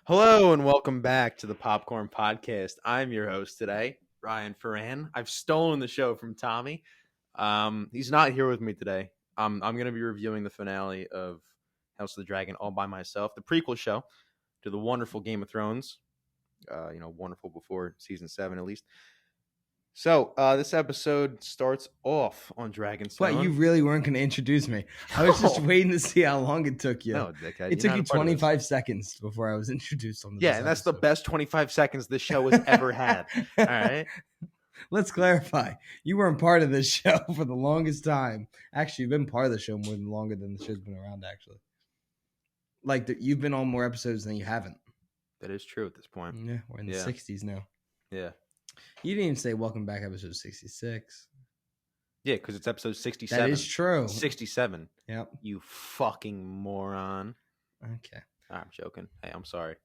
Hello and welcome back to the Popcorn Podcast. I'm your host today, Ryan Ferran. I've stolen the show from Tommy. He's not here with me today. I'm going to be reviewing the finale of House of the Dragon all by myself, the prequel show to the wonderful Game of Thrones. Wonderful before season 7 at least. So this episode starts off on Dragonstone. What, you really weren't going to introduce me? I was just waiting to see how long it took you. No, dickhead. It took you 25 seconds before I was introduced on the Yeah, and that's the best 25 seconds this show has ever had. All right. Let's clarify. You weren't part of this show for the longest time. Actually, you've been part of the show longer than the show's been around, actually. You've been on more episodes than you haven't. That is true at this point. Yeah, we're in the 60s now. Yeah. You didn't even say welcome back episode 66. Yeah, because it's episode 67. That is true. 67. Yep. You fucking moron. Okay. I'm joking. Hey, I'm sorry.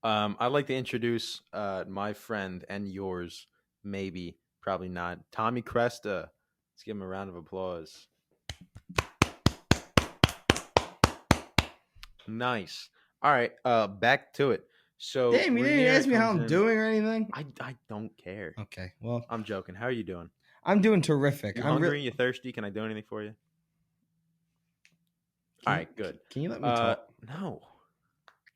I'd like to introduce my friend and yours, maybe, probably not, Tommy Cresta. Let's give him a round of applause. Nice. All right, back to it. So, damn, you didn't ask me how I'm doing or anything? I don't care. Okay, well. I'm joking. How are you doing? I'm doing terrific. You hungry? You thirsty? Can I do anything for you? All right, good. Can you let me talk? No. All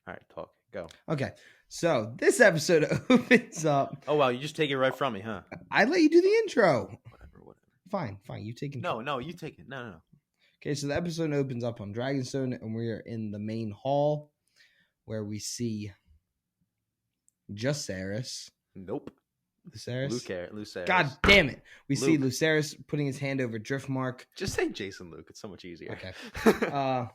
right, talk. Go. Okay, so this episode opens up. Oh, wow, you just take it right from me, huh? I let you do the intro. Whatever. Fine. You take it. No, you take it. No. Okay, so the episode opens up on Dragonstone, and we are in the main hall where we see Lucerys. Nope. Lucerys. God damn it. We see Lucerys putting his hand over Driftmark. Just say Jason Luke. It's so much easier. Okay.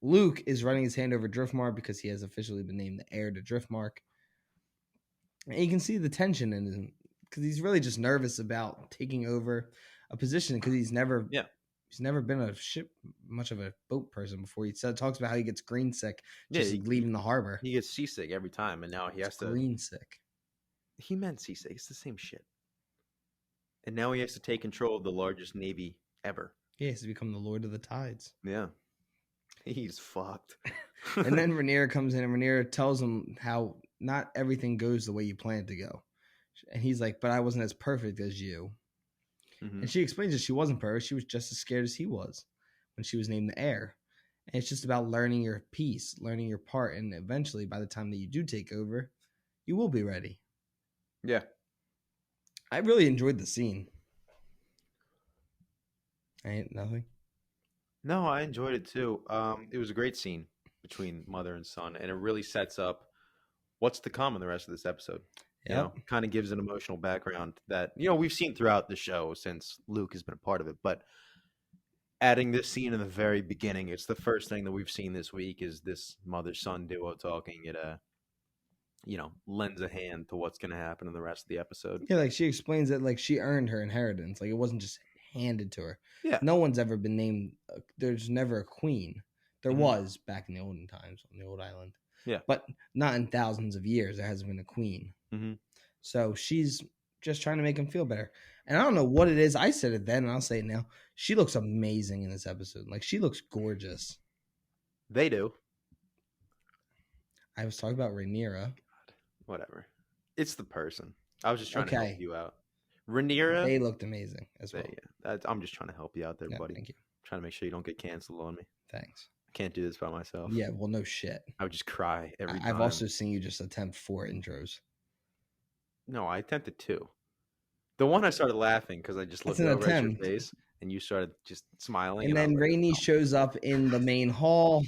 Luke is running his hand over Driftmark because he has officially been named the heir to Driftmark. And you can see the tension in him because he's really just nervous about taking over a position because he's never been much of a boat person before. He talks about how he gets green sick leaving the harbor. He gets seasick every time, and now he has to green sick. He meant seasick. It's the same shit. And now he has to take control of the largest navy ever. Yeah, he has to become the Lord of the Tides. Yeah. He's fucked. And then Rhaenyra comes in, and Rhaenyra tells him how not everything goes the way you plan it to go. And he's like, but I wasn't as perfect as you. Mm-hmm. And she explains that she wasn't perfect. She was just as scared as he was when she was named the heir. And it's just about learning your piece, learning your part. And eventually, by the time that you do take over, you will be ready. Yeah. I really enjoyed the scene. Ain't nothing. No, I enjoyed it too. It was a great scene between mother and son, and it really sets up what's to come in the rest of this episode. Yeah, kind of gives an emotional background that we've seen throughout the show since Luke has been a part of it. But adding this scene in the very beginning, it's the first thing that we've seen this week is this mother-son duo talking. It lends a hand to what's going to happen in the rest of the episode. Yeah, she explains that she earned her inheritance. It wasn't just handed to her. Yeah. No one's ever been named. There's never a queen. There was back in the olden times on the old island. Yeah. But not in thousands of years. There hasn't been a queen. Mm-hmm. So she's just trying to make him feel better. And I don't know what it is. I said it then and I'll say it now. She looks amazing in this episode. She looks gorgeous. They do. I was talking about Rhaenyra. God, whatever. It's the person. I was just trying to help you out. Rhaenyra. They looked amazing as well. Yeah, I'm just trying to help you out there, buddy. Thank you. I'm trying to make sure you don't get canceled on me. Thanks. I can't do this by myself. Yeah, well, no shit. I would just cry every time. I've also seen you just attempt 4 intros. No, I attempted 2. The one I started laughing because I just looked over at your face and you started just smiling. And then Rhaenys shows up in the main hall.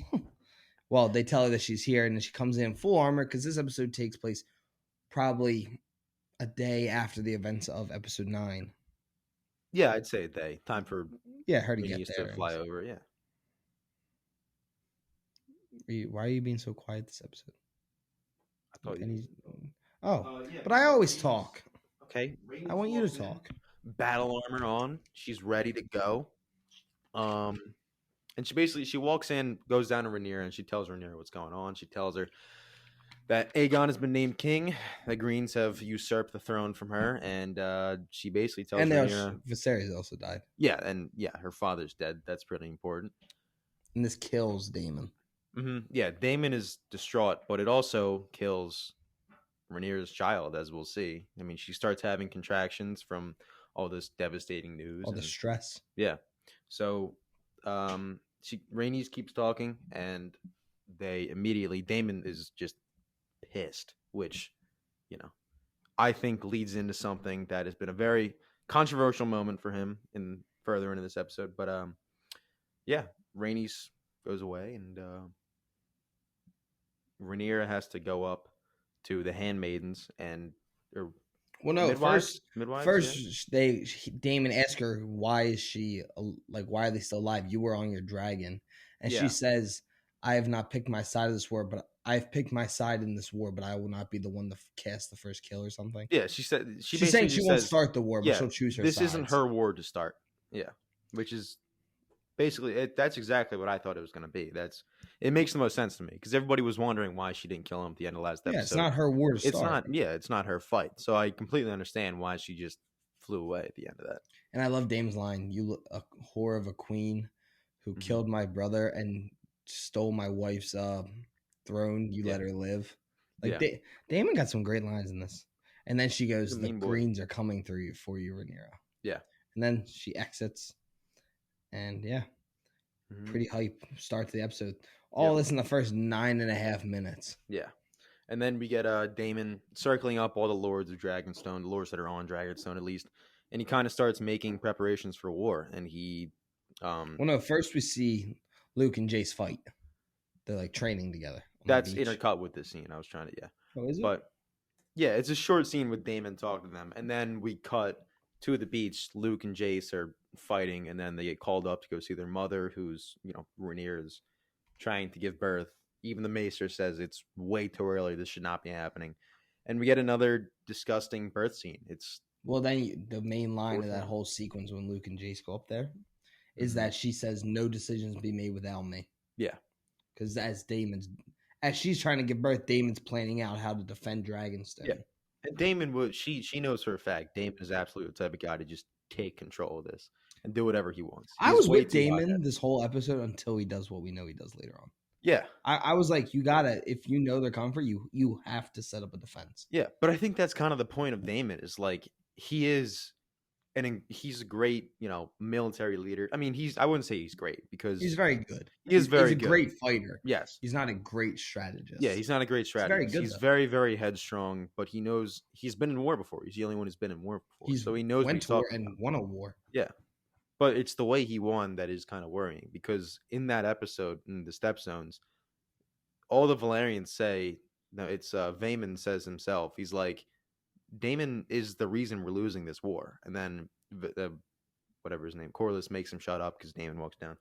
Well, they tell her that she's here and then she comes in full armor because this episode takes place probably a day after the events of episode 9. Yeah, I'd say a day. Time for her to get there. To fly over, yeah. Why are you being so quiet this episode? I thought you... But I always talk. Okay. I want you to talk. Battle armor on. She's ready to go. And she walks in, goes down to Rhaenyra, and she tells Rhaenyra what's going on. She tells her that Aegon has been named king. The Greens have usurped the throne from her, and she basically tells Rhaenyra... Viserys also died. Yeah, and her father's dead. That's pretty important. And this kills Daemon. Yeah, Damon is distraught, but it also kills Rhaenyra's child, as we'll see. I mean, she starts having contractions from all this devastating news, All the and stress. yeah. So, Rhaenys keeps talking, and Damon is just pissed, which, you know, I think leads into something that has been a very controversial moment for him in further into this episode. But yeah, Rhaenys goes away, and Rhaenyra has to go up to the handmaidens and or Well, no. midwives, First, Damon asks her why is she like why are they still alive? You were on your dragon, and she Yeah. says, "I have not picked my side of this war, but I've picked my side in this war, but I will not be the one to cast the first kill or something." Yeah, she said She's basically saying she just won't says, start the war, but yeah, she'll choose her this sides. isn't her war to start. Yeah, which is basically that's exactly what I thought it was going to be. It makes the most sense to me because everybody was wondering why she didn't kill him at the end of last episode. Yeah, it's not her war to It's start. not. Yeah, it's not her fight. So I completely understand why she just flew away at the end of that. And I love Damon's line: "You look a whore of a queen who killed my brother and stole my wife's throne. You let her live." Like Yeah. Damon got some great lines in this. And then she goes, He's a "The mean boy. greens are coming through you for you, Rhaenyra." Yeah. And then she exits. And yeah, pretty hype start to the episode. All this in the first 9.5 minutes. Yeah. And then we get Damon circling up all the lords of Dragonstone, the lords that are on Dragonstone at least, and he kind of starts making preparations for war. And he, well, no, first we see Luke and Jace fight. They're like training together. That's intercut with this scene. I was trying to, yeah. Oh, is it? But yeah, it's a short scene with Damon talking to them, and then we cut to the beach. Luke and Jace are fighting, and then they get called up to go see their mother, who's Rhaenyra's trying to give birth. Even the Maester says it's way too early. This should not be happening. And we get another disgusting birth scene. Then the main line of that whole sequence when Luke and Jace go up there is that she says no decisions be made without me. Yeah. Because as she's trying to give birth, Damon's planning out how to defend Dragonstone. Yeah. And Damon she knows for a fact Damon is absolutely the type of guy to just take control of this and do whatever he wants. I was with Damon this whole episode until he does what we know he does later on. Yeah. I was like, you gotta, if you know they're coming for you, you have to set up a defense. Yeah, but I think that's kind of the point of Damon is like he's a great, military leader. I mean, I wouldn't say he's great because he's very good. He's very good. He's a great fighter. Yes. He's not a great strategist. Yeah, he's not a great strategist. He's very, very headstrong, but he knows he's been in war before. He's the only one who's been in war before. So he knows went to war and won a war. Yeah. But it's the way he won that is kind of worrying because in that episode, in the Step Zones, all the Valerians say, no, it's Vaemon says himself, he's like, Damon is the reason we're losing this war. And then whatever his name, Corlys makes him shut up because Damon walks down.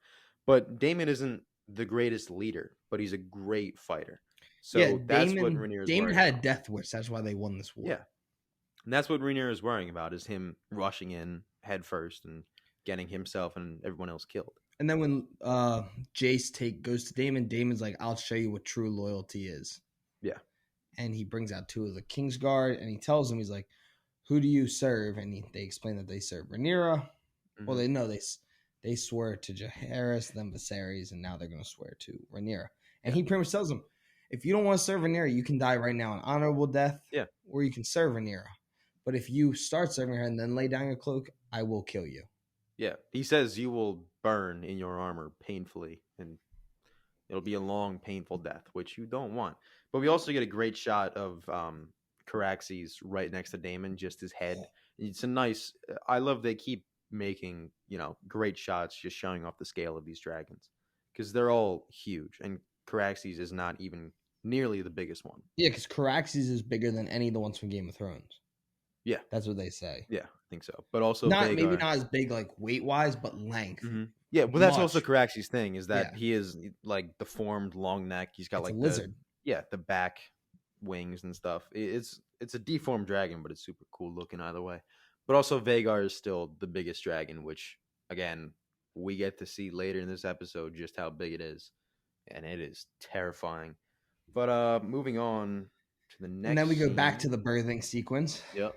But Damon isn't the greatest leader, but he's a great fighter. So yeah, that's what Rhaenyra is Damon had a death wish. That's why they won this war. Yeah. And that's what Rhaenyra is worrying about, is him rushing in head first and getting himself and everyone else killed. And then when Jace goes to Damon, Damon's like, I'll show you what true loyalty is. Yeah. And he brings out 2 of the Kingsguard, and he tells him, he's like, who do you serve? And they explain that they serve Rhaenyra. Mm-hmm. Well, they know they swear to Jaehaerys, then Viserys, and now they're going to swear to Rhaenyra. And he pretty much tells them, if you don't want to serve Rhaenyra, you can die right now an honorable death. Yeah. Or you can serve Rhaenyra. But if you start serving her and then lay down your cloak, I will kill you. Yeah. He says you will burn in your armor painfully, and it'll be a long, painful death, which you don't want. But we also get a great shot of Caraxes right next to Damon, just his head. It's a nice. I love they keep making great shots, just showing off the scale of these dragons because they're all huge, and Caraxes is not even nearly the biggest one. Yeah, because Caraxes is bigger than any of the ones from Game of Thrones. Yeah, that's what they say. Yeah, I think so. But also maybe not as big like weight wise, but length. Mm-hmm. Yeah, well, that's also Caraxes' thing is that he is like deformed, long neck. He's got like a lizard. The back wings and stuff. It's a deformed dragon, but it's super cool looking either way. But also Vhagar is still the biggest dragon, which again we get to see later in this episode just how big it is, and it is terrifying. But moving on to the next. And then we go back to the birthing sequence. Yep.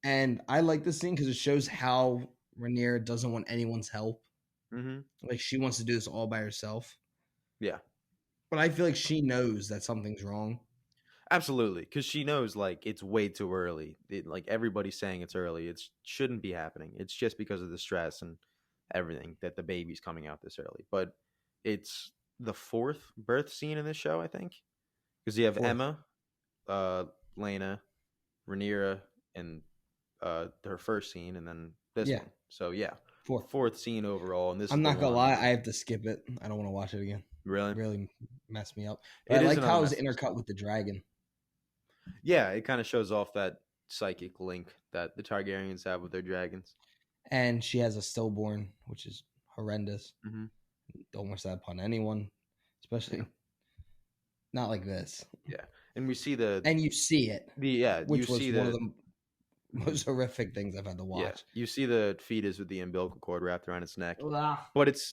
And I like this scene because it shows how Rhaenyra doesn't want anyone's help. Mm-hmm. Like she wants to do this all by herself. Yeah. But I feel like she knows that something's wrong. Absolutely, because she knows like it's way too early. Like everybody's saying it's early. It shouldn't be happening. It's just because of the stress and everything that the baby's coming out this early. But it's the fourth birth scene in this show, I think, because you have Fourth. Emma, Lena, Rhaenyra, and her first scene, and then this one. So yeah, fourth scene overall. And this I'm is not gonna lie, I have to skip it. I don't want to watch it again. Really messed me up. But I liked how it was intercut with the dragon. Yeah, it kind of shows off that psychic link that the Targaryens have with their dragons. And she has a stillborn, which is horrendous. Mm-hmm. Don't wish that upon anyone, especially not like this. Yeah, and we see you see it. Which was one of the most horrific things I've had to watch. Yeah, you see the fetus with the umbilical cord wrapped around its neck. But it's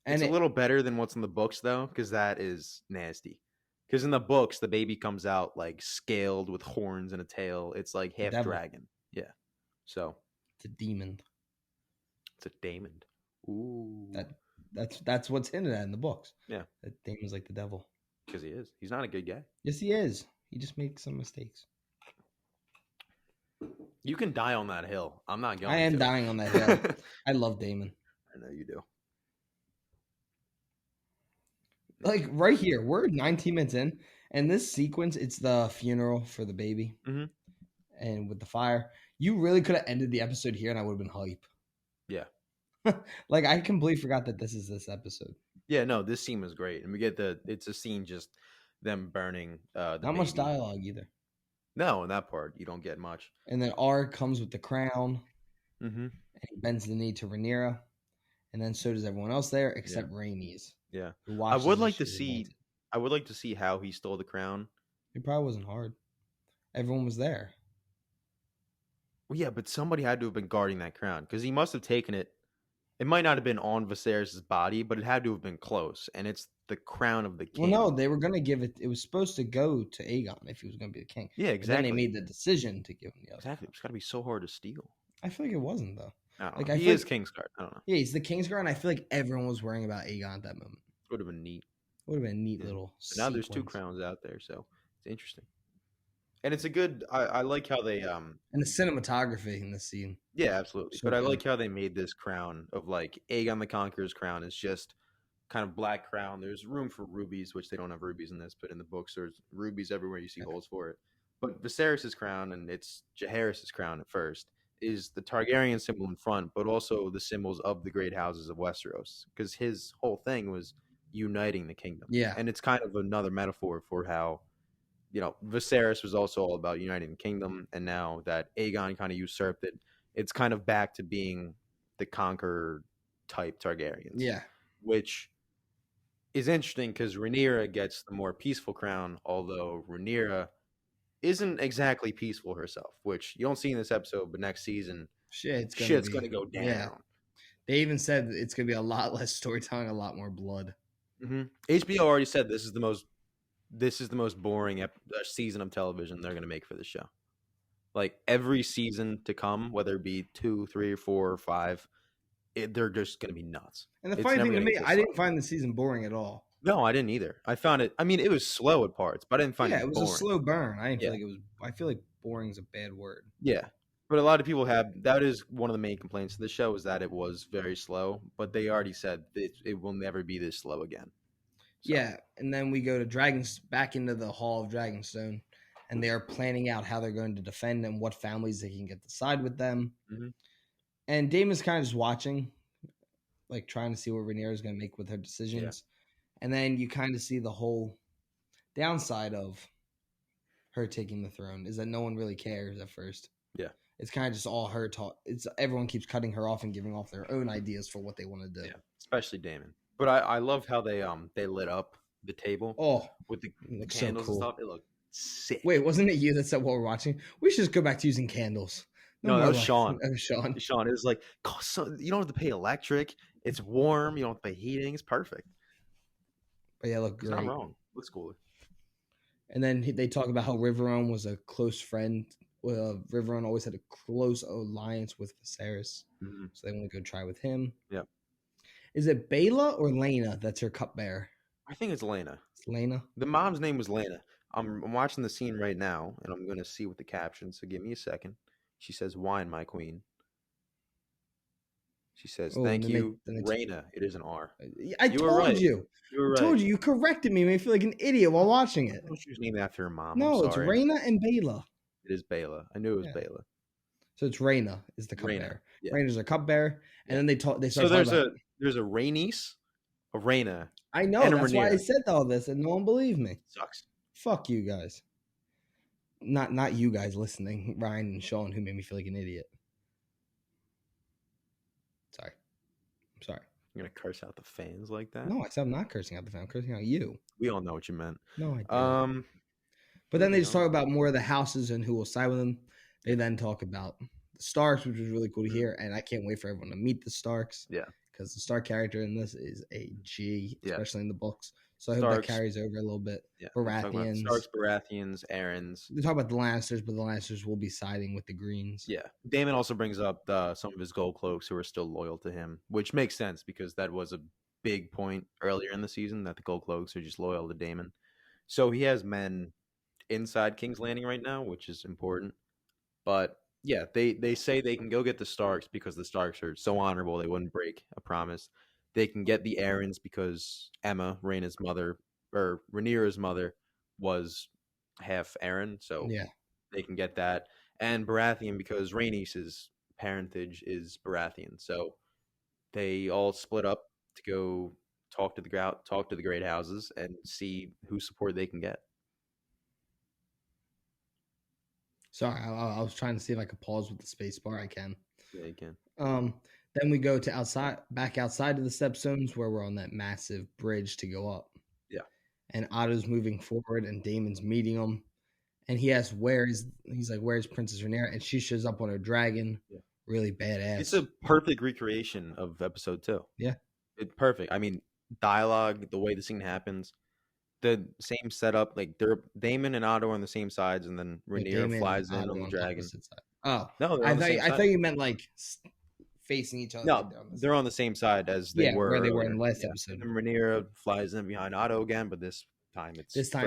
a little better than what's in the books, though, because that is nasty. Because in the books, the baby comes out like scaled with horns and a tail. It's like half dragon. Yeah. So it's a demon. It's a daemon. Ooh. That's what's hinted at in the books. Yeah. That daemon's like the devil. Because he is. He's not a good guy. Yes, he is. He just makes some mistakes. You can die on that hill. I'm not going. I am dying on that hill. I love Daemon. I know you do. Like right here, we're 19 minutes in, and this sequence, it's the funeral for the baby, and with the fire. You really could have ended the episode here, and I would have been hype. Yeah. Like I completely forgot that this is this episode. Yeah, no, this scene was great, and we get it's a scene just them burning. Not much dialogue either. No, in that part you don't get much. And then R comes with the crown, and he bends the knee to Rhaenyra, and then so does everyone else there except Rhaenys. Yeah, I would like to see. I would like to see how he stole the crown. It probably wasn't hard. Everyone was there. Well, yeah, but somebody had to have been guarding that crown because he must have taken it. It might not have been on Viserys' body, but it had to have been close, and it's the crown of the king. Well, no, they were going to give it. It was supposed to go to Aegon if he was going to be the king. Yeah, exactly. But then they made the decision to give him the other. Exactly. It's got to be so hard to steal. I feel like it wasn't though. I don't know. He is Kingsguard. I don't know. Yeah, he's the Kingsguard, and I feel like everyone was worrying about Aegon at that moment. Would have been neat. Would have been a neat little. But now there's two crowns out there, so it's interesting. And it's a good. I like how they and the cinematography in this scene. Yeah, absolutely. So but good. I like how they made this crown of like Aegon the Conqueror's crown is just kind of black crown. There's room for rubies, which they don't have rubies in this, but in the books there's rubies everywhere. You see holes for it. But Viserys' crown, and it's Jaehaerys' crown at first, is the Targaryen symbol in front, but also the symbols of the great houses of Westeros, because his whole thing was uniting the kingdom. Yeah, and it's kind of another metaphor for how. You know, Viserys was also all about uniting the kingdom, and now that Aegon kind of usurped it, it's kind of back to being the conqueror type Targaryens. Yeah, which is interesting because Rhaenyra gets the more peaceful crown, although Rhaenyra isn't exactly peaceful herself, which you don't see in this episode, but next season, shit's gonna go down. Yeah. They even said it's gonna be a lot less storytelling, a lot more blood. HBO already said this is the most boring season of television they're going to make for the show. Like every season to come, whether it be 2, 3, 4, or 5, they're just going to be nuts. And the funny thing to me, I didn't find the season boring at all. No, I didn't either. I found it. I mean, it was slow at parts, but I didn't find it. Yeah, it was boring. A slow burn. I didn't feel like it was. I feel like boring is a bad word. Yeah, but a lot of people have. That is one of the main complaints of the show is that it was very slow. But they already said it will never be this slow again. So. Yeah, and then we go to back into the Hall of Dragonstone, and they are planning out how they're going to defend and what families they can get to side with them. And Daemon's kind of just watching, like trying to see what Rhaenyra is going to make with her decisions. Yeah. And then you kind of see the whole downside of her taking the throne is that no one really cares at first. Yeah, it's kind of just all her talk. It's everyone keeps cutting her off and giving off their own ideas for what they want to do. Yeah, especially Daemon. But I love how they lit up the table. with the candles and stuff. It looked sick. Wait, wasn't it you that said while we're watching? We should just go back to using candles. No, that was Sean. That was Sean. Sean, it was like, so you don't have to pay electric. It's warm. You don't have to pay heating. It's perfect. But yeah, look great. It's not wrong. Looks cooler. And then they talk about how Riverrun was a close friend. Riverrun always had a close alliance with Viserys. So they want to go try with him. Yep. Is it Baela or Lena that's her cupbearer? I think it's Lena. It's Lena. The mom's name was Lena. I'm watching the scene right now, and I'm going to see what the caption. So give me a second. She says, "Wine, my queen." She says, Oh, and "Thank you, Raina." It is an R. I You were told right. you. You were I told right. you. You corrected me. Made me feel like an idiot while watching I it. thought she was named after her mom. No, I'm it's sorry. Raina and Bela. It is Bela. I knew it was Bela. So it's Raina is the cupbearer. Yeah. Raina's a cupbearer, and then they start So talking about. there's a Rainice, a Raina. I know. And That's why I said all this, and no one believed me. Sucks. Fuck you guys. Not you guys listening, Ryan and Sean, who made me feel like an idiot. Sorry. I'm sorry. You're gonna curse out the fans like that? No, I said I'm not cursing out the fan. I'm cursing out you. We all know what you meant. No, I didn't. But then they just talk about more of the houses and who will side with them. They then talk about the Starks, which was really cool to hear, and I can't wait for everyone to meet the Starks. Yeah. Because the Stark character in this is a G, especially in the books. So I hope Starks, that carries over a little bit. Yeah. Baratheons. Starks, Baratheons, Aarons. They talk about the Lannisters, but the Lannisters will be siding with the Greens. Yeah. Daemon also brings up some of his gold cloaks who are still loyal to him, which makes sense because that was a big point earlier in the season that the gold cloaks are just loyal to Daemon. So he has men inside King's Landing right now, which is important. But yeah, they say they can go get the Starks because the Starks are so honorable they wouldn't break a promise. They can get the Aarons because Emma, Rhaenyra's mother, or Rhaenyra's mother, was half Aaron, so yeah, they can get that. And Baratheon because Rhaenys's parentage is Baratheon, so they all split up to go talk to the great houses and see whose support they can get. Sorry, I was trying to see if I could pause with the space bar. I can. Yeah, you can. Then we go to back outside of the Stepstones where we're on that massive bridge to go up. Yeah. And Otto's moving forward and Daemon's meeting him. And he asks, where's Princess Rhaenyra? And she shows up on her dragon. Yeah. Really badass. It's a perfect recreation of episode 2. Yeah. It's perfect. I mean, dialogue, the way the scene happens, the same setup. Like Daemon and Otto are on the same sides, and then Rhaenyra flies in on the dragon. Oh. No, I thought you meant like facing each other. No, they're on the same side as they were. Where they were in the last episode. And Rhaenyra flies in behind Otto again, but this time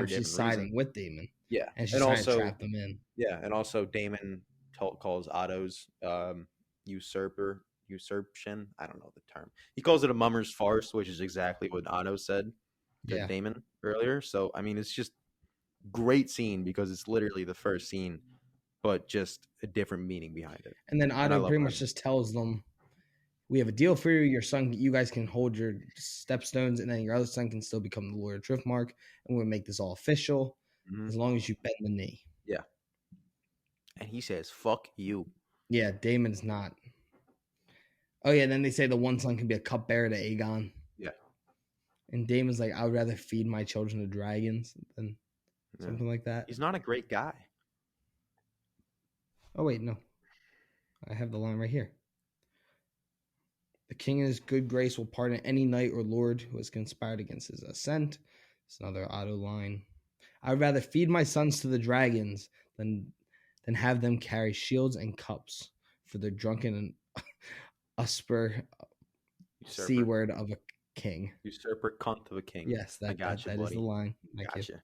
she's siding with Daemon. Yeah, and she's trying to trap them in. Yeah, and also Daemon calls Otto's usurpation. I don't know the term. He calls it a mummer's farce, which is exactly what Otto said to Daemon earlier. So I mean, it's just great scene because it's literally the first scene, but just a different meaning behind it. And then Otto pretty much just tells them, "We have a deal for you. Your son, you guys can hold your stepstones, and then your other son can still become the Lord of Driftmark, and we'll make this all official as long as you bend the knee." Yeah. And he says, "Fuck you." Yeah, Daemon's not. Oh yeah, and then they say the one son can be a cupbearer to Aegon. Yeah. And Daemon's like, "I would rather feed my children to dragons than something like that." He's not a great guy. Oh wait, no. I have the line right here. "The king in his good grace will pardon any knight or lord who has conspired against his ascent." It's another Otto line. "I would rather feed my sons to the dragons than have them carry shields and cups for the drunken and usper C word of a king." Usurper cunt of a king. Yes, that is the line. Thank you.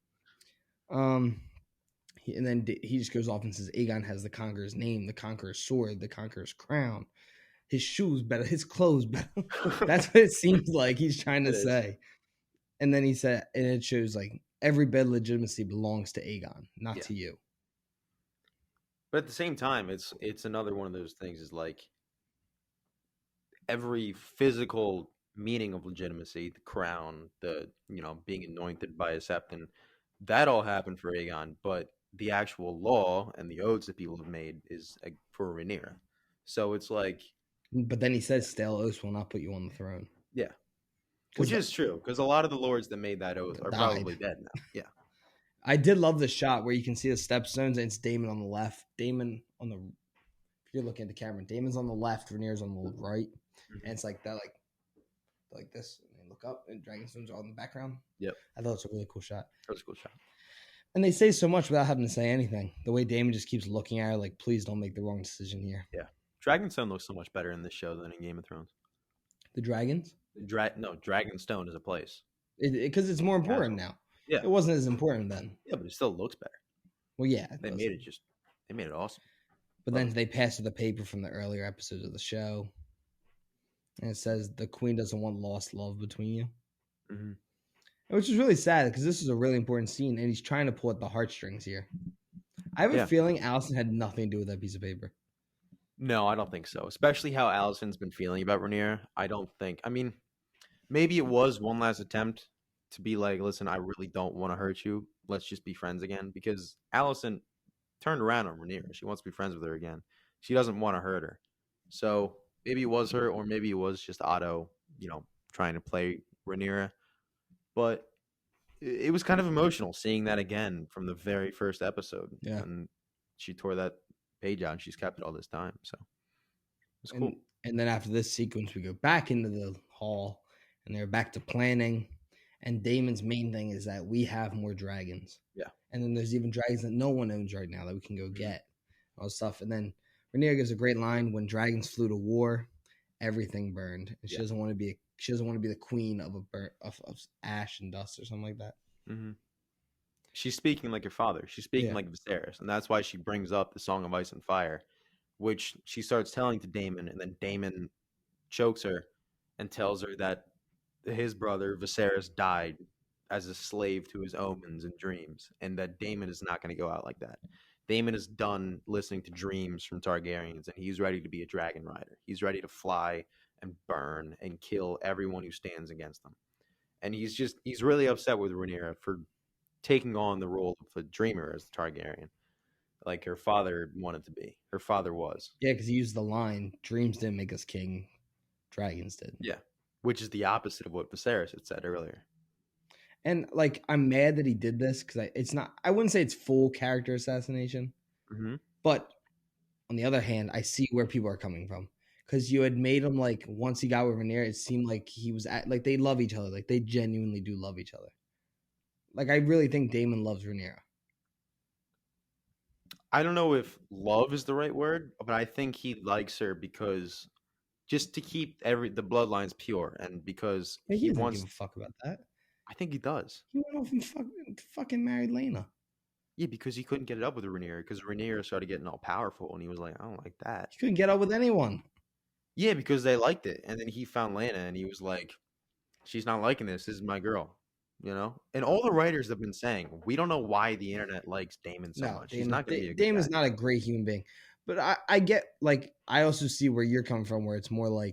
And then he just goes off and says Aegon has the Conqueror's name, the Conqueror's sword, the Conqueror's crown. His shoes better, his clothes better. That's what it seems like he's trying to say. And then he said, and it shows like every bit of legitimacy belongs to Aegon, not to you. But at the same time, it's another one of those things is like every physical meaning of legitimacy, the crown, the being anointed by a septon, that all happened for Aegon, but the actual law and the oaths that people have made is for Rhaenyra. So it's like, but then he says stale oaths will not put you on the throne. Yeah, which is true because a lot of the lords that made that oath are probably dead now. Yeah. I did love the shot where you can see the stepstones and it's Daemon on the left. Daemon on the, if you're looking at the camera, Daemon's on the left, Rhaenyra's on the right. And it's like that, like this. And they look up and Dragonstones are all in the background. Yep. I thought it was a really cool shot. That was a cool shot. And they say so much without having to say anything. The way Daemon just keeps looking at her like, please don't make the wrong decision here. Yeah. Dragonstone looks so much better in this show than in Game of Thrones. The dragons? No, Dragonstone is a place. because it's more important now. Yeah. It wasn't as important then. Yeah, but it still looks better. Well, yeah, They made it awesome. But then they passed the paper from the earlier episodes of the show, and it says the queen doesn't want lost love between you, which is really sad because this is a really important scene, and he's trying to pull at the heartstrings here. I have a feeling Allison had nothing to do with that piece of paper. No, I don't think so. Especially how Allison's been feeling about Rhaenyra. I don't think. I mean, maybe it was one last attempt to be like, listen, I really don't want to hurt you. Let's just be friends again. Because Allison turned around on Rhaenyra. She wants to be friends with her again. She doesn't want to hurt her. So maybe it was her, or maybe it was just Otto, trying to play Rhaenyra. But it was kind of emotional seeing that again from the very first episode. Yeah. And she tore that page out and she's kept it all this time. So it's cool. And then after this sequence, we go back into the hall and they're back to planning. And Daemon's main thing is that we have more dragons. Yeah. And then there's even dragons that no one owns right now that we can go get. All this stuff. And then Rhaenyra gives a great line: when dragons flew to war, everything burned. And she doesn't want to be the queen of of ash and dust or something like that. Mm-hmm. She's speaking like her father. She's speaking like Viserys. And that's why she brings up the Song of Ice and Fire, which she starts telling to Daemon, and then Daemon chokes her and tells her that his brother Viserys died as a slave to his omens and dreams, and that Daemon is not going to go out like that. Daemon is done listening to dreams from Targaryens, and he's ready to be a dragon rider. He's ready to fly and burn and kill everyone who stands against him. And he's really upset with Rhaenyra for taking on the role of a dreamer as the Targaryen, like her father wanted to be. Her father was. Yeah, because he used the line, "Dreams didn't make us king, dragons did." Yeah, which is the opposite of what Viserys had said earlier. And I'm mad that he did this because I wouldn't say it's full character assassination, but on the other hand, I see where people are coming from, because you had made him once he got with Rhaenyra, it seemed like he was they love each other, they genuinely do love each other. I really think Daemon loves Rhaenyra. I don't know if love is the right word, but I think he likes her because just to keep the bloodlines pure, and because he doesn't give a fuck about that. I think he does. He went off and fucking married Lena. Yeah, because he couldn't get it up with Rhaenyra, because Rhaenyra started getting all powerful, and he was like, I don't like that. He couldn't get up with anyone. Yeah, because they liked it, and then he found Lena, and he was like, she's not liking this. This is my girl. And all the writers have been saying, we don't know why the internet likes Daemon so much. He's not going to be a good Daemon's guy. not a great human being. But I get, I also see where you're coming from, where it's more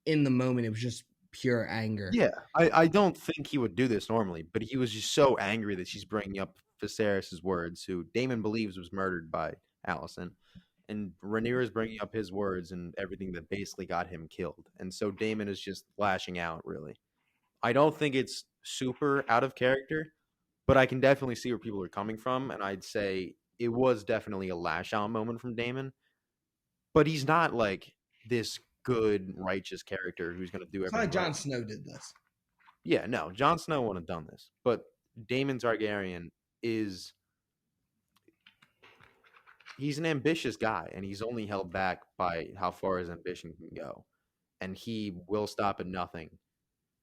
in the moment, it was just pure anger. Yeah, I don't think he would do this normally, but he was just so angry that she's bringing up Viserys' words, who Daemon believes was murdered by Alicent. And Rhaenyra is bringing up his words and everything that basically got him killed. And so Daemon is just lashing out, really. I don't think it's super out of character, but I can definitely see where people are coming from, and I'd say it was definitely a lash out moment from Daemon. But he's not this good, righteous character who's going to do everything. It's not like Jon Snow did this. Yeah, no, Jon Snow wouldn't have done this. But Daemon Targaryen he's an ambitious guy, and he's only held back by how far his ambition can go. And he will stop at nothing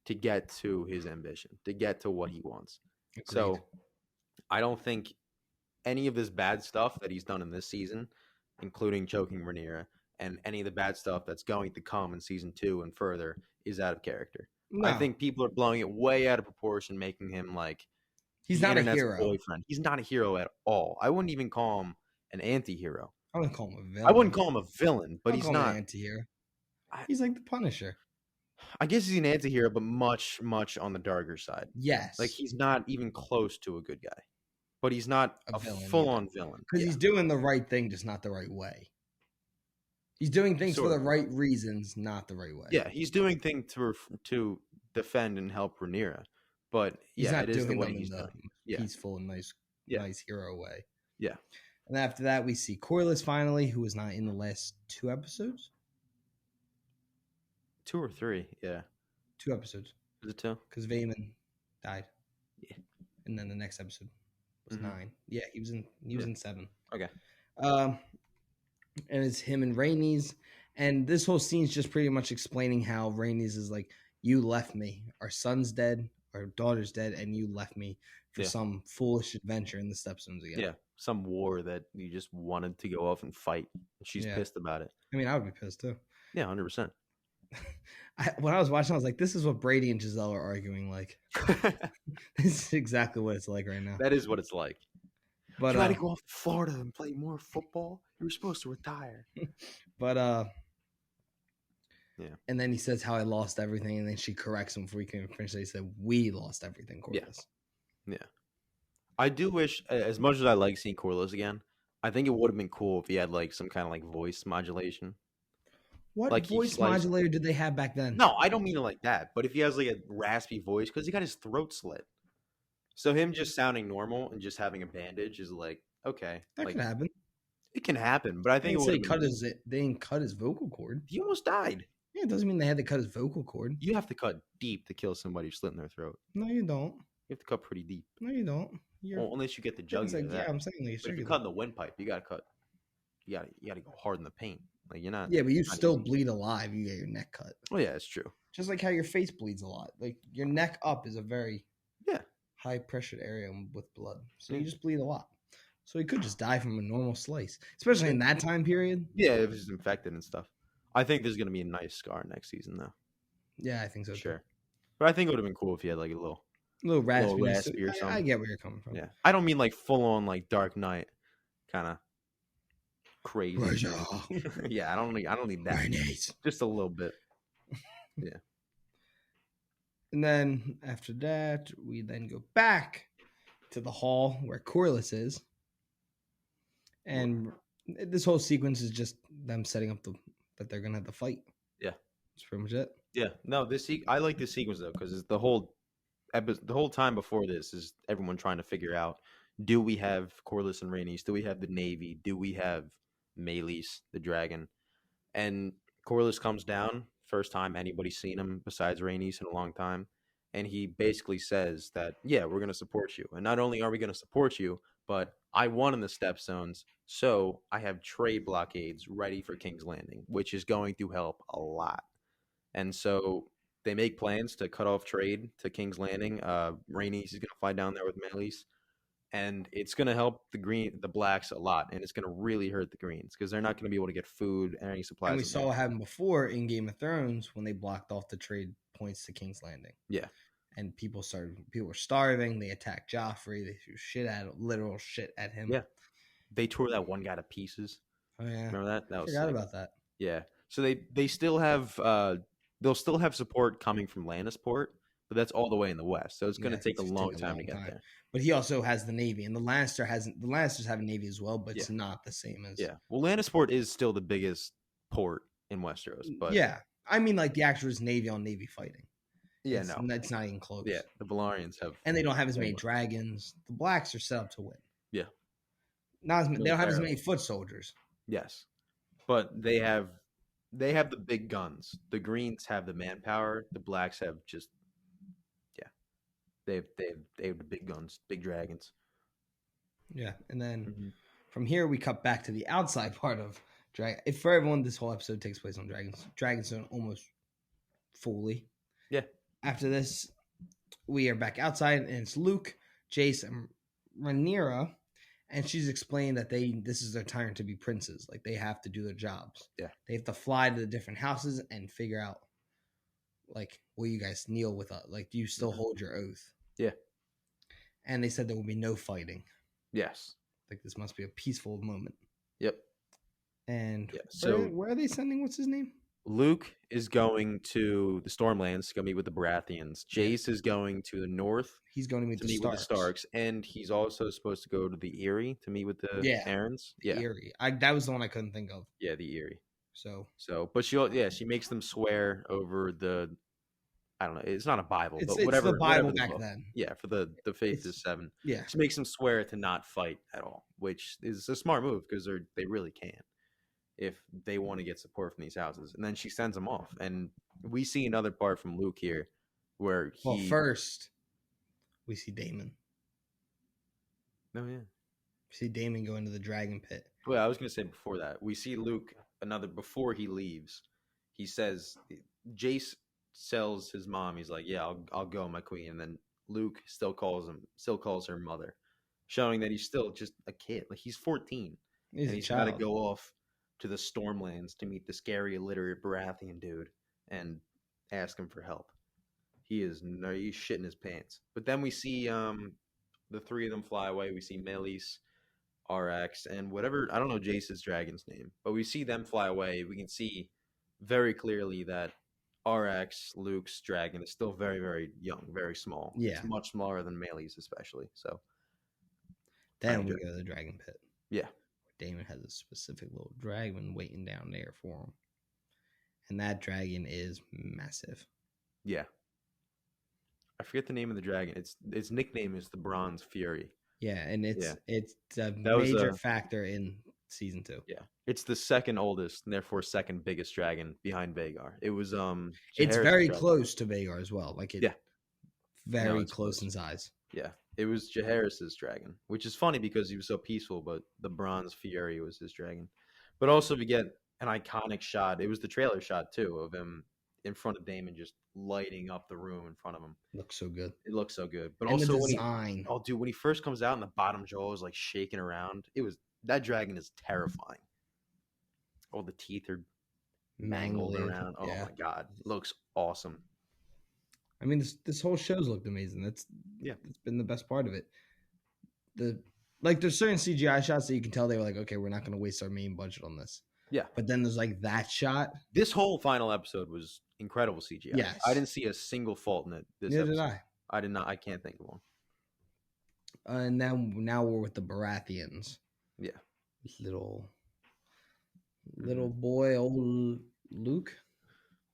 to get to his ambition, to get to what he wants. Agreed. So I don't think any of this bad stuff that he's done in this season, including choking Rhaenyra, and any of the bad stuff that's going to come in season 2 and further, is out of character. No. I think people are blowing it way out of proportion, making him he's not a hero. Boyfriend. He's not a hero at all. I wouldn't even call him an anti-hero. I wouldn't call him a villain. I wouldn't call him a villain, but he's not an anti-hero. He's like the Punisher. I guess he's an anti-hero, but much, much on the darker side. Yes. He's not even close to a good guy. But he's not a full-on villain. Because he's doing the right thing, just not the right way. He's doing things for the right reasons, not the right way. Yeah, he's doing things to defend and help Rhaenyra. But he's not it is doing the way he's done. Peaceful and nice hero way. Yeah. And after that, we see Corlys finally, who was not in the last 2 episodes. 2 or 3, yeah. 2 episodes. Was it 2? Because Vaemon died. Yeah. And then the next episode was 9. Yeah, he was in 7. Okay. And it's him and Rhaenys. And this whole scene's just pretty much explaining how Rhaenys is you left me. Our son's dead. our daughter's dead, and you left me for some foolish adventure in the Stepstones again. Yeah, some war that you just wanted to go off and fight. She's pissed about it. I mean, I would be pissed too. Yeah, 100%. When I was watching, I was like, this is what Brady and Giselle are arguing like. This is exactly what it's like right now. That is what it's like. But you got to go off to Florida and play more football. You were supposed to retire. But yeah. And then he says how I lost everything, and then she corrects him before he can even finish it. He said, we lost everything, Corliss. Yeah. I do wish, as much as I like seeing Corliss again, I think it would have been cool if he had like some kind of like voice modulation. What like voice modulator did they have back then? No, I don't mean it like that. But if he has like a raspy voice, because he got his throat slit. So him just sounding normal and just having a bandage is like, okay. That can happen. It can happen, but I think they didn't cut his vocal cord. He almost died. Yeah, it doesn't mean they had to cut his vocal cord. You have to cut deep to kill somebody slitting their throat. No, you don't. You have to cut pretty deep. No, you don't. Well, unless you get the jugular. Like, yeah, I'm saying like, if you cut in the windpipe, you gotta cut. You gotta go hard in the paint. Like you're not. Yeah, but you still bleed alive. You get your neck cut. Oh yeah, it's true. Just like how your face bleeds a lot. Like your neck up is a very high pressured area with blood, so you just bleed a lot. So he could just die from a normal slice, especially in that time period. Yeah, if he's infected and stuff. I think there's gonna be a nice scar next season though. Yeah, I think so. Sure, but I think it would have been cool if he had like a little raspy or something. I get where you're coming from. Yeah, I don't mean like full on like Dark Knight kind of crazy. Yeah, I don't need that. Just a little bit. Yeah. And then after that, we then go back to the hall where Corliss is. And this whole sequence is just them setting up that they're going to have the fight. Yeah. That's pretty much it. Yeah. No, I like this sequence, though, because the whole time before this is everyone trying to figure out, do we have Corliss and Rhaenys? Do we have the Navy? Do we have Meleys, the dragon? And Corliss comes down. First time anybody's seen him besides Rhaenys in a long time. And he basically says that, yeah, we're going to support you. And not only are we going to support you, but I won in the Stepstones, so I have trade blockades ready for King's Landing, which is going to help a lot. And so they make plans to cut off trade to King's Landing. Rhaenys is going to fly down there with Meleys. And it's going to help the blacks a lot, and it's going to really hurt the greens because they're not going to be able to get food and any supplies. And we saw what happened before in Game of Thrones when they blocked off the trade points to King's Landing. Yeah, and people were starving. They attacked Joffrey. They threw literal shit at him. Yeah, they tore that one guy to pieces. Oh yeah, remember that? I forgot about that. Yeah, so they still have they'll still have support coming from Lannisport. But that's all the way in the west, so it's going to take a long time to get there. But he also has the Navy, and the Lannisters have a Navy as well, but it's not the same as. Yeah, well, Lannisport is still the biggest port in Westeros, but yeah, I mean like the actual Navy on Navy fighting. Yeah, it's not even close. Yeah, the Valyrians have, and they don't have as many dragons. The blacks are set up to win. Yeah, they don't have as many foot soldiers. Yes, but they have the big guns. The Greens have the manpower. The blacks have just. They have the big guns, big dragons. Yeah, and then from here we cut back to the outside part of Dragon. If for everyone, this whole episode takes place on Dragonstone almost fully. Yeah. After this, we are back outside, and it's Luke, Jace, and Rhaenyra, and she's explained that this is their time to be princes. Like they have to do their jobs. Yeah. They have to fly to the different houses and figure out, like, will you guys kneel with us? Like, do you still hold your oath? Yeah. And they said there will be no fighting. Yes. Like, this must be a peaceful moment. Yep. And so where are they sending? What's his name? Luke is going to the Stormlands to go meet with the Baratheons. Jace is going to the north. He's going to meet with the Starks. And he's also supposed to go to the Eyrie to meet with the Arryns. Yeah. Eyrie. That was the one I couldn't think of. Yeah, the Eyrie. But she makes them swear over the, I don't know, it's not a Bible, but whatever. It's the Bible back then. Yeah, for the faith is 7. Yeah. She makes them swear to not fight at all, which is a smart move because they really can if they want to get support from these houses. And then she sends them off. And we see another part from Luke here where first we see Daemon. Oh, yeah. We see Daemon go into the dragon pit. Well, I was going to say before that, we see Luke before he leaves, he says, Jace tells his mom, he's like, yeah, I'll go, my queen. And then Luke still calls her mother, showing that he's still just a kid. Like he's 14, He's and a he's got to child. go off to the Stormlands to meet the scary illiterate Baratheon dude and ask him for help. He's shitting his pants. But then we see the three of them fly away. We see Melis, RX, and whatever, I don't know Jace's dragon's name, but we see them fly away. We can see very clearly that RX, Luke's dragon, is still very, very young, very small. Yeah. It's much smaller than Melis, especially. So then we go to the dragon pit. Yeah. Damon has a specific little dragon waiting down there for him. And that dragon is massive. Yeah. I forget the name of the dragon. Its nickname is the Bronze Fury. Yeah, and it's a major factor in season 2. Yeah, it's the second oldest, and therefore second biggest dragon behind Vhagar. It was it's very close to Vhagar as well. Like very close in size. Yeah, it was Jaehaerys's dragon, which is funny because he was so peaceful, but the Bronze Fury was his dragon. But also we get an iconic shot. It was the trailer shot too of him in front of Daemon, just lighting up the room in front of him. Looks so good. It looks so good. But and also the design. when he first comes out and the bottom jaw is like shaking around, that dragon is terrifying. All the teeth are mangled around. Oh my god, it looks awesome. I mean, this whole show's looked amazing. It's been the best part of it. There's certain CGI shots that you can tell they were like, okay, we're not going to waste our main budget on this. Yeah. But then there's like that shot. This whole final episode was incredible CGI. Yes. I didn't see a single fault in it. Neither did I. I did not. I can't think of one. And now we're with the Baratheons. Yeah. This little boy, old Luke.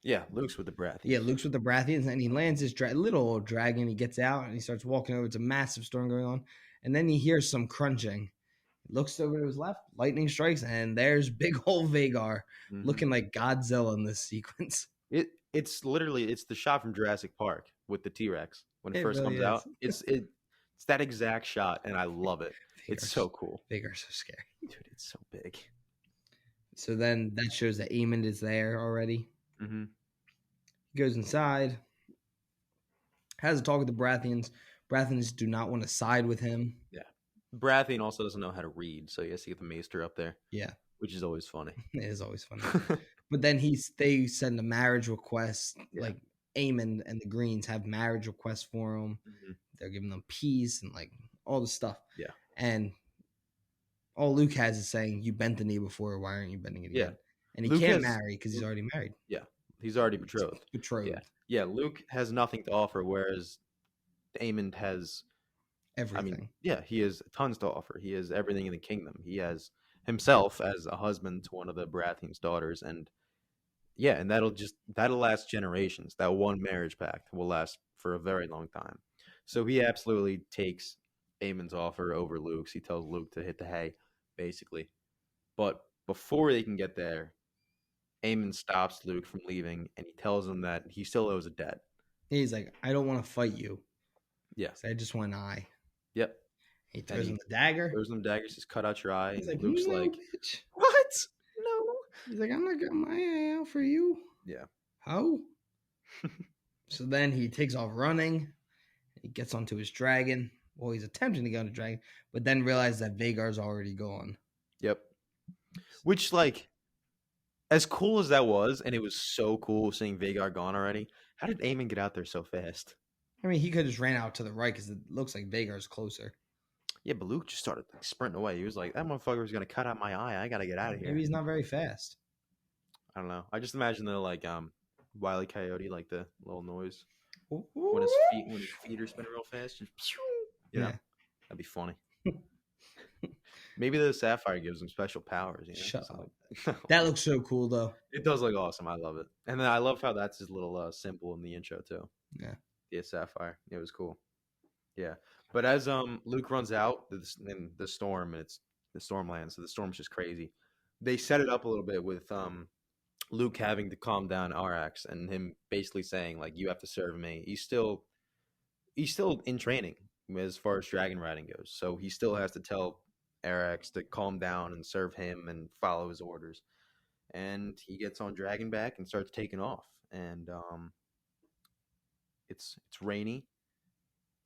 Yeah, Luke's with the Baratheons. Yeah, Luke's with the Baratheons, and he lands his little old dragon. He gets out, and he starts walking over. It's a massive storm going on. And then he hears some crunching. Looks over to his left, lightning strikes, and there's big old Vhagar looking like Godzilla in this sequence. It's the shot from Jurassic Park with the T-Rex when it first really comes out. It's that exact shot, and I love it. It's so cool. Vhagar's so scary. Dude, it's so big. So then that shows that Aemond is there already. Mm-hmm. He goes inside, has a talk with the Baratheons. Baratheons do not want to side with him. Yeah. Baratheon also doesn't know how to read, so he has to get the maester up there. Yeah. Which is always funny. It is always funny. But then they send a marriage request. Yeah. Like Aemond and the Greens have marriage requests for him. Mm-hmm. They're giving them peace and like all the stuff. Yeah. And all Luke has is saying, you bent the knee before, why aren't you bending it again? Yeah. And he can't marry because he's already married. Yeah. He's already betrothed. Yeah. Luke has nothing to offer, whereas Aemond has everything. I mean, yeah, he has tons to offer. He has everything in the kingdom. He has himself as a husband to one of the Baratheon's daughters, and that'll last generations. That one marriage pact will last for a very long time. So he absolutely takes Aemon's offer over Luke's. He tells Luke to hit the hay, basically. But before they can get there, Aemon stops Luke from leaving, and he tells him that he still owes a debt. He's like, I don't want to fight you. Yeah. So I just want an eye. Yep. He throws him the dagger. Throws him the dagger, says, cut out your eye. He's like, Luke's no, like, bitch. What? No. He's like, I'm not getting my eye out for you. Yeah. How? So then he takes off running. He gets onto his dragon. Well, he's attempting to get on the dragon, but then realizes that Vhagar's already gone. Yep. Which, like, as cool as that was, and it was so cool seeing Vhagar gone already, how did Aemon get out there so fast? I mean, he could have just ran out to the right because it looks like Vhagar's closer. Yeah, but Luke just started like, sprinting away. He was like, that motherfucker was going to cut out my eye. I got to get out of here. Maybe he's not very fast. I don't know. I just imagine the, like, Wile E. Coyote, like the little noise. When his feet are spinning real fast. Just, you know, that'd be funny. Maybe the sapphire gives him special powers. You know? Shut up. That looks so cool, though. It does look awesome. I love it. And then I love how that's his little symbol in the intro, too. Yeah. Yeah, sapphire. It was cool. Yeah. But as Luke runs out in the storm, and it's the Stormlands, so the storm's just crazy. They set it up a little bit with Luke having to calm down RX and him basically saying, like, you have to serve me. He's still in training as far as dragon riding goes. So he still has to tell RX to calm down and serve him and follow his orders. And he gets on Dragonback and starts taking off. And it's rainy.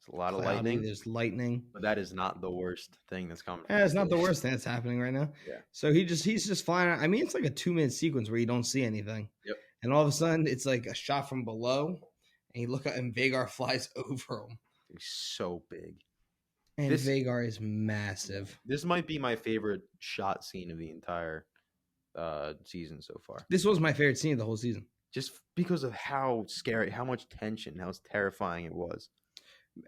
It's a lot of cloudy. lightning. There's lightning. But that is not the worst thing that's coming. Yeah, it's not the worst thing that's happening right now. Yeah. So he's just flying. I mean, it's like a 2-minute sequence where you don't see anything. Yep. And all of a sudden, it's like a shot from below, and you look up, and Vagar flies over him. He's so big. And Vagar is massive. This might be my favorite shot scene of the entire season so far. This was my favorite scene of the whole season. Just because of how scary, how much tension, how terrifying it was.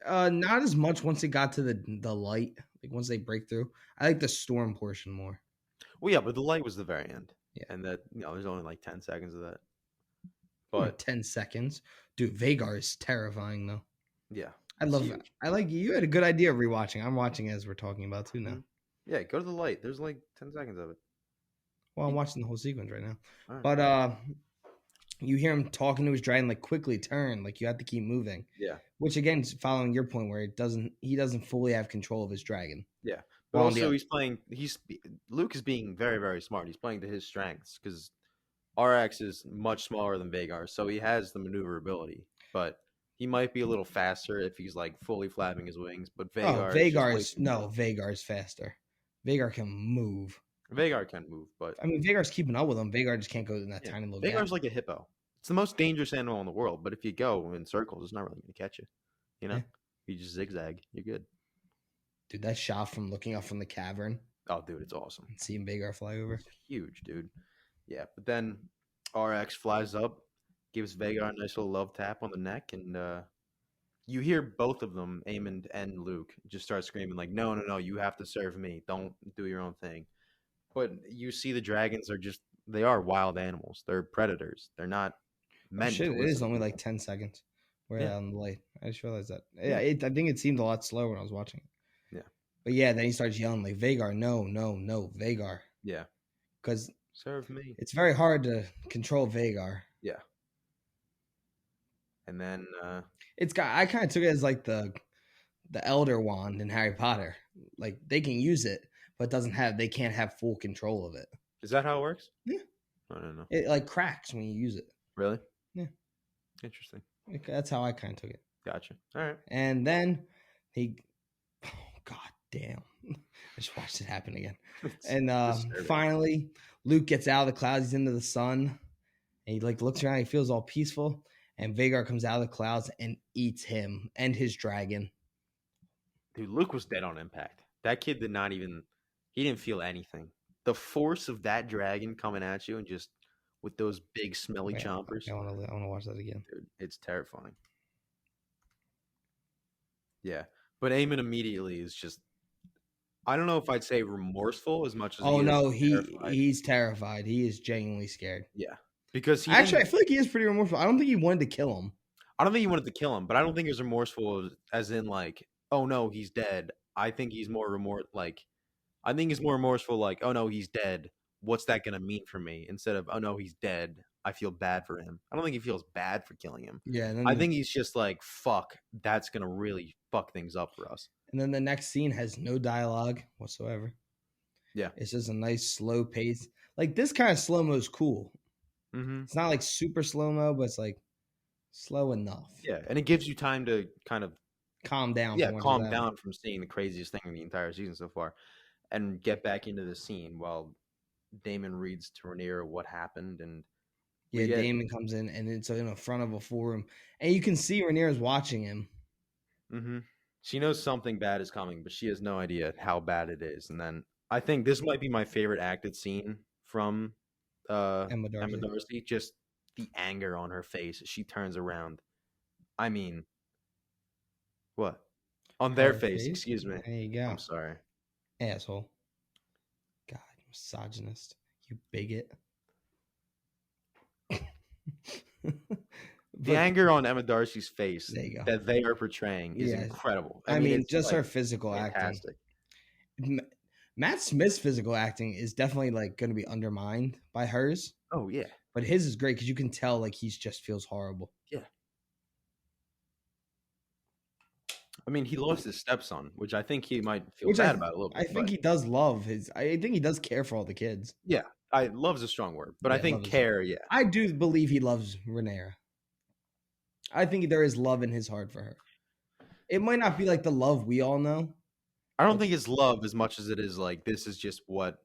Not as much once it got to the light. Like once they break through. I like the storm portion more. Well, yeah, but the light was the very end. Yeah. And that, there's only like 10 seconds of that. But 10 seconds. Dude, Vagar is terrifying though. Yeah. I love it. I like you had a good idea of rewatching. I'm watching as we're talking about too now. Yeah, go to the light. There's like 10 seconds of it. Well, I'm watching the whole sequence right now. Right. But you hear him talking to his dragon, like quickly turn, like you have to keep moving. Yeah. Which again is following your point where he doesn't fully have control of his dragon. Yeah. But also Luke is being very, very smart. He's playing to his strengths because RX is much smaller than Vagar, so he has the maneuverability. But he might be a little faster if he's like fully flapping his wings. But Vagar's faster. Vagar can move. Vagar can move, but I mean Vagar's keeping up with him. Vagar just can't go in that tiny little Vagar's gap. like a hippo. It's the most dangerous animal in the world, but if you go in circles, it's not really going to catch you. You know, if you just zigzag, you're good. Dude, that shot from looking up from the cavern. Oh, dude, it's awesome. Seeing Vagar fly over. It's huge, dude. Yeah, but then RX flies up, gives Vagar a nice little love tap on the neck, and you hear both of them, Aemond and Luke, just start screaming like, no, you have to serve me. Don't do your own thing. But you see the dragons they are wild animals. They're predators. They're not meant to. It is only like 10 seconds. We're on the light. I just realized that. Yeah, I think it seemed a lot slower when I was watching it. Yeah. But yeah, then he starts yelling like, Vagar, no, Vagar. Yeah. Because serve me. It's very hard to control Vagar. Yeah. And then I kind of took it as like the Elder Wand in Harry Potter. Like they can use it, but they can't have full control of it. Is that how it works? Yeah. I don't know. It like cracks when you use it. Really? Yeah. Interesting. That's how I kind of took it. Gotcha. All right. And then God damn. I just watched it happen again. And finally, Luke gets out of the clouds. He's into the sun. And he like looks around. He feels all peaceful. And Vagar comes out of the clouds and eats him and his dragon. Dude, Luke was dead on impact. That kid he didn't feel anything. The force of that dragon coming at you and just with those big smelly chompers. I want to watch that again. Dude, it's terrifying. Yeah. But Aemon immediately is just, I don't know if I'd say remorseful as much as he's terrified. He is genuinely scared. Yeah. Because I feel like he is pretty remorseful. I don't think he wanted to kill him. I don't think he wanted to kill him, but I don't think he was remorseful as in like, oh no, he's dead. I think he's more remorseful like, oh no, he's dead. What's that going to mean for me? Instead of, oh no, he's dead. I feel bad for him. I don't think he feels bad for killing him. Yeah. I think he's just like, fuck, that's going to really fuck things up for us. And then the next scene has no dialogue whatsoever. Yeah. It's just a nice slow pace. Like this kind of slow-mo is cool. Mm-hmm. It's not like super slow-mo, but it's like slow enough. Yeah. And it gives you time to kind of calm down. Yeah, calm down from seeing the craziest thing in the entire season so far and get back into the scene while Daemon reads to Rhaenyra what happened. And Daemon comes in and it's in front of a forum. And you can see Rhaenyra's watching him. Mm-hmm. She knows something bad is coming, but she has no idea how bad it is. And then I think this might be my favorite acted scene from Emma Darcy. Just the anger on her face as she turns around. I mean, what? On their face, excuse me. There you go. I'm sorry. Asshole. God, misogynist. You bigot. The anger on Emma Darcy's face that they are portraying is incredible. I mean just her physical fantastic. Acting. Matt Smith's physical acting is definitely like going to be undermined by hers. Oh yeah, but his is great because you can tell like he just feels horrible. Yeah. I mean, he lost his stepson, which I think he might feel bad about a little bit. I think he does love I think he does care for all the kids. Yeah, love's a strong word, but I think care. Yeah, I do believe he loves Rhaenyra. I think there is love in his heart for her. It might not be like the love we all know. I don't think it's love as much as it is like this is just what.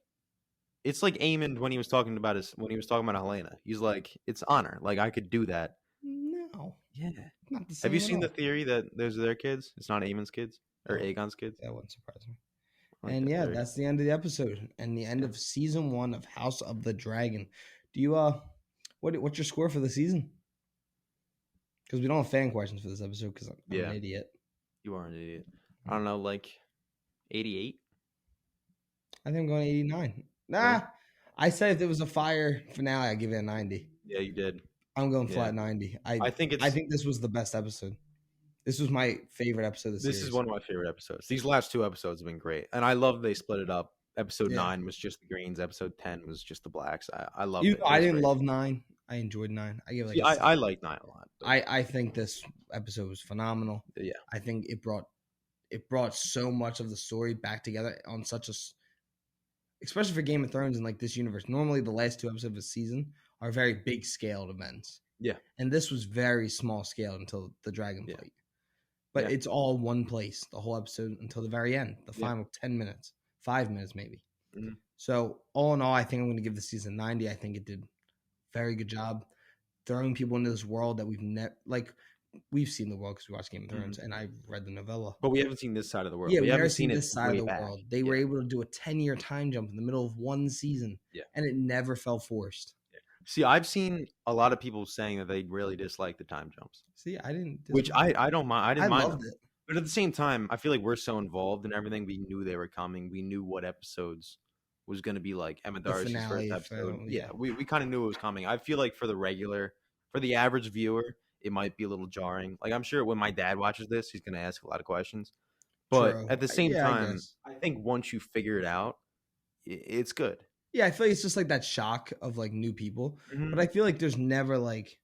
It's like Eamon when he was talking about Helena. He's like, it's honor. Like I could do that. No. Yeah. Not the same. Have you seen the theory that those are their kids? It's not Eamon's kids or Aegon's kids. That wouldn't surprise me. Like and yeah, that's the end of the episode and the end of season 1 of House of the Dragon. Do you what's your score for the season? Because we don't have fan questions for this episode because I'm an idiot. You are an idiot. I don't know, like 88. I think I'm going 89. Nah, I said if it was a fire finale, I'd give it a 90. Yeah, you did. I'm going flat 90. I think this was the best episode. This was my favorite episode of the series. This is one of my favorite episodes. These last 2 episodes have been great. And I love they split it up. Episode 9 was just the greens. Episode 10 was just the blacks. I love it. I didn't love 9. I enjoyed 9. I give it I like 9 a lot. I think this episode was phenomenal. Yeah. I think it brought so much of the story back together on such a, especially for Game of Thrones and like this universe. Normally the last 2 episodes of a season are very big scaled events. Yeah. And this was very small scaled until the dragon fight. But it's all one place, the whole episode until the very end, the final 10 minutes, 5 minutes maybe. Mm-hmm. So all in all, I think I'm going to give the season 90. I think it did a very good job throwing people into this world that we've seen the world because we watched Game of Thrones and I read the novella. But we haven't seen this side of the world. Yeah, we haven't never seen it this side of the back. world. They were able to do a 10-year time jump in the middle of one season. Yeah. And it never felt forced. Yeah. See, I've seen a lot of people saying that they really dislike the time jumps. See, I didn't. Which I don't mind. I didn't mind loved it. But at the same time, I feel like we're so involved in everything. We knew they were coming. We knew what episodes was going to be like. Emma Darcy's first episode. We kind of knew it was coming. I feel like for the average viewer, it might be a little jarring. Like I'm sure when my dad watches this, he's going to ask a lot of questions. But at the same time, I think once you figure it out, it's good. Yeah, I feel like it's just like that shock of like new people. Mm-hmm. But I feel like there's never like,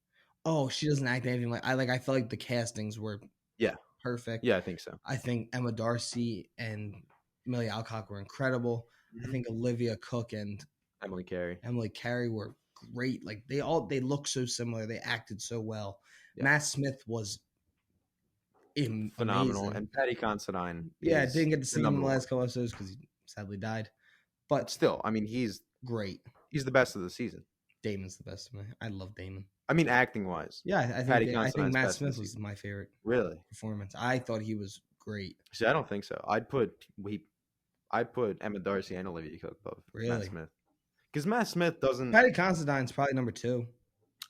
oh, she doesn't act anything like. I feel like the castings were perfect. Yeah, I think so. I think Emma Darcy and Millie Alcock were incredible. Mm-hmm. I think Olivia Cook and Emily Carey were great. Like they look so similar. They acted so well. Yeah. Matt Smith was phenomenal, amazing. And Patty Considine. Didn't get to see him in the last couple episodes because he sadly died. But still, I mean, he's great. He's the best of the season. Damon's the best of me. I love Damon. I mean, acting wise. Yeah, I think Matt Smith was my favorite. Really? Performance. I thought he was great. See, I don't think so. I put Emma Darcy and Olivia Cook above Matt Smith. Because Matt Smith doesn't. Patty Considine's probably number 2.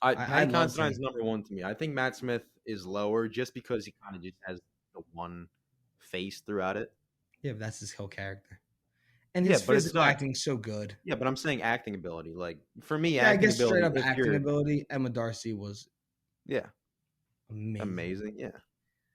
Patty Considine's number 1 to me. I think Matt Smith is lower just because he kind of just has the one face throughout it. Yeah, but that's his whole character. And his physical acting's so good. Yeah, but I'm saying acting ability. Like for me, I guess straight up acting ability, Emma Darcy was amazing. Yeah,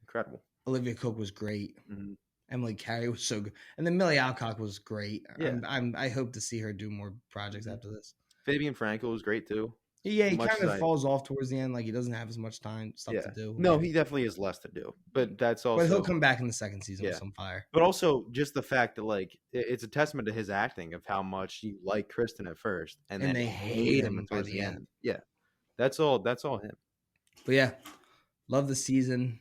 incredible. Olivia Cook was great. Mm-hmm. Emily Carey was so good, and then Millie Alcock was great. Yeah. I hope to see her do more projects after this. Fabian Frankel was great too. Yeah, he kind of falls off towards the end. Like he doesn't have as much stuff to do. No, he definitely has less to do. But that's also. But he'll come back in the second season with some fire. But also just the fact that like it's a testament to his acting of how much you like Kristen at first and then they hate him towards the end. Yeah, that's all him. But yeah, love the season.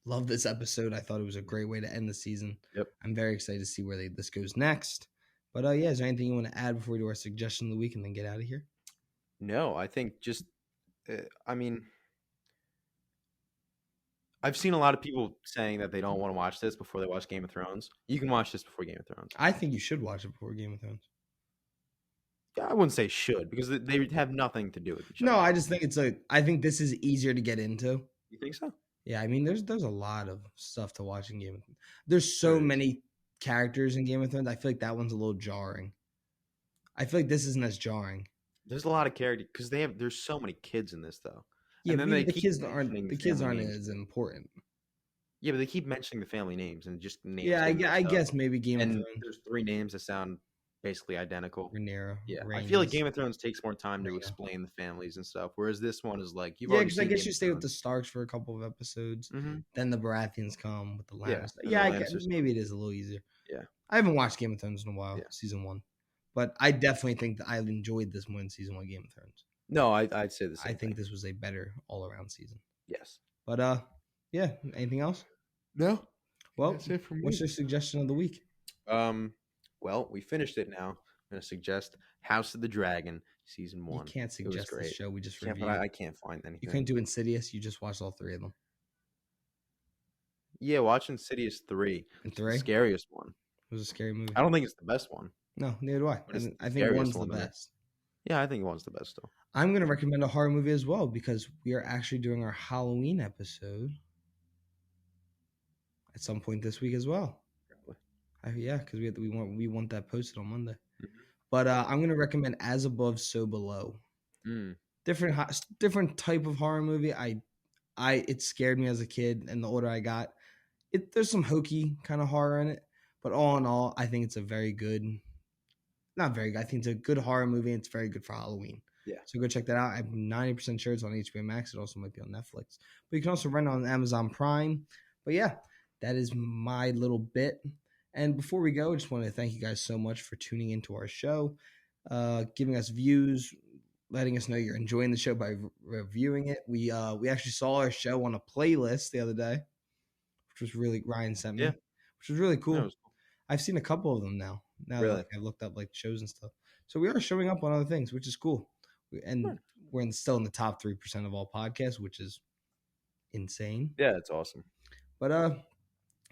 Love this episode. I thought it was a great way to end the season. Yep. I'm very excited to see where this goes next. But is there anything you want to add before we do our suggestion of the week and then get out of here? No, I think just, I mean, I've seen a lot of people saying that they don't want to watch this before they watch Game of Thrones. You can watch this before Game of Thrones. I think you should watch it before Game of Thrones. Yeah, I wouldn't say should because they have nothing to do with each other. No, I just think I think this is easier to get into. You think so? Yeah, I mean, there's a lot of stuff to watch in Game of Thrones. There's so many characters in Game of Thrones. I feel like that one's a little jarring. I feel like this isn't as jarring. There's a lot of characters because there's so many kids in this though. Yeah, and then the kids aren't as important. Yeah, but they keep mentioning the family names and just names. Yeah, I guess maybe Game of Thrones. There's 3 names that sound basically identical. Rhaenyra. Yeah, I feel like Game of Thrones takes more time to explain the families and stuff, whereas this one is like because I guess you stay with the Starks for a couple of episodes, then the Baratheons come with the Lannisters. Yeah, I guess maybe it is a little easier. Yeah, I haven't watched Game of Thrones in a while, season 1, but I definitely think that I enjoyed this more than season 1 Game of Thrones. No, I'd say the same. I think this was a better all around season. Yes, but anything else? No. Well, That's it for me. what's your suggestion of the week? Well, we finished it now. I'm gonna suggest House of the Dragon season You 1. can't It was suggest this great. show. We just Can't, but reviewed. I can't find You anything. couldn't do Insidious. You just watched all 3 of them. Yeah, watching Insidious 3. And It's the 3? scariest one. It was a scary movie. I don't think it's the best one. No, neither do I. But it's And the I think scariest 1's the one to me. best. Yeah, I think one's the best though. I'm going to recommend a horror movie as well because we are actually doing our Halloween episode at some point this week as well. Yeah, because we want that posted on Monday. Mm-hmm. But I'm going to recommend As Above, So Below. Different type of horror movie. It scared me as a kid, and the older I got, there's some hokey kind of horror in it. But all in all, I think it's a very good. Not very good. I think it's a good horror movie, and it's very good for Halloween. Yeah. So go check that out. I'm 90% sure it's on HBO Max. It also might be on Netflix. But you can also rent it on Amazon Prime. But yeah, that is my little bit. And before we go, I just want to thank you guys so much for tuning into our show, giving us views, letting us know you're enjoying the show by reviewing it. We actually saw our show on a playlist the other day, which was really Ryan sent me, which was really cool. I've seen a couple of them now. Really? That I've looked up like shows and stuff. So we are showing up on other things, which is cool. We're still in the top 3% of all podcasts, which is insane. Yeah, it's awesome. But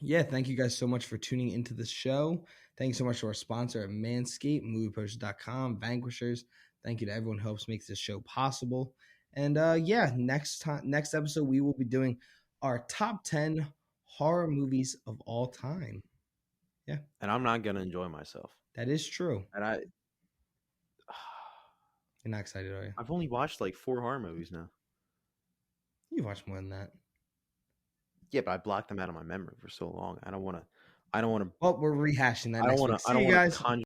yeah, thank you guys so much for tuning into the show. Thank you so much to our sponsor at Manscape, movieposters.com, Vanquishers. Thank you to everyone who helps make this show possible. And yeah, next episode we will be doing our top 10 horror movies of all time. Yeah. And I'm not gonna enjoy myself. That is true. And you're not excited, are you? I've only watched like 4 horror movies now. You've watched more than that. Yeah, but I blocked them out of my memory for so long. I don't want to. Well, we're rehashing that. I don't want to. I don't want to